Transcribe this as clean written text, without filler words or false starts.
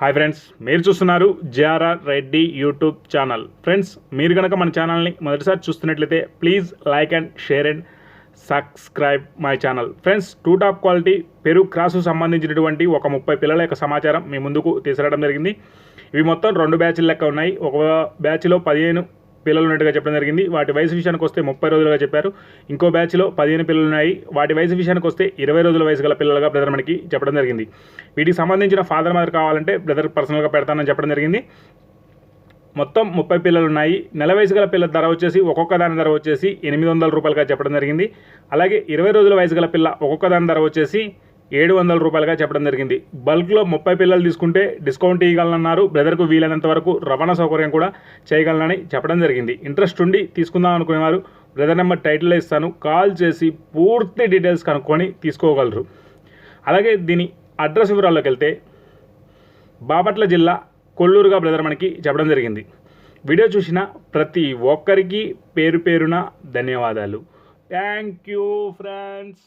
Hi friends, మీరు చూస్తున్నారు JRR Reddy YouTube channel. Friends, మీరు కనుక మన ఛానల్ని మొదటిసారి చూస్తున్నట్లయితే please like and share and subscribe my channel. Friends, two top quality పెరుగు క్రాసు సంబంధించినటువంటి ఒక 30 పిల్లల యొక్క సమాచారం మీ ముందుకు తీసుకురావడం జరిగింది. ఇవి మొత్తం 2 బ్యాచ్ల లెక్క ఉన్నాయి. ఒక బ్యాచ్లో 15 పిల్లలు ఉన్నట్టుగా చెప్పడం జరిగింది. వాటి వయసు విషయానికి వస్తే 30 రోజులుగా చెప్పారు. ఇంకో బ్యాచ్లో 15 పిల్లలు ఉన్నాయి. వాటి వయసు విషయానికి వస్తే 20 రోజుల వయసు గల పిల్లలుగా బ్రదర్ మనకి చెప్పడం జరిగింది. వీటికి సంబంధించిన ఫాదర్ మదర్ కావాలంటే బ్రదర్ పర్సనల్గా పెడతానని చెప్పడం జరిగింది. మొత్తం 30 పిల్లలు ఉన్నాయి. నెల వయసు గల పిల్లల ధర వచ్చేసి ఒక్కొక్క దాని ధర వచ్చేసి 800 రూపాయలుగా చెప్పడం జరిగింది. అలాగే 20 రోజుల వయసు గల పిల్ల ఒక్కొక్క దాని ధర వచ్చేసి 700 రూపాయలుగా చెప్పడం జరిగింది. బల్క్లో 30 పిల్లలు తీసుకుంటే డిస్కౌంట్ ఇవ్వగలనన్నారు. బ్రదర్కు వీలైనంత వరకు రవాణా సౌకర్యం కూడా చేయగలనని చెప్పడం జరిగింది. ఇంట్రెస్ట్ ఉండి తీసుకుందాం అనుకునేవారు బ్రదర్ నెంబర్ టైటిల్లో ఇస్తాను, కాల్ చేసి పూర్తి డీటెయిల్స్ కనుక్కొని తీసుకోగలరు. అలాగే దీని అడ్రస్ వివరాల్లోకి వెళ్తే బాపట్ల జిల్లా కొల్లూరుగా బ్రదర్ మనకి చెప్పడం జరిగింది. వీడియో చూసిన ప్రతి ఒక్కరికి పేరు పేరున ధన్యవాదాలు. Thank you friends.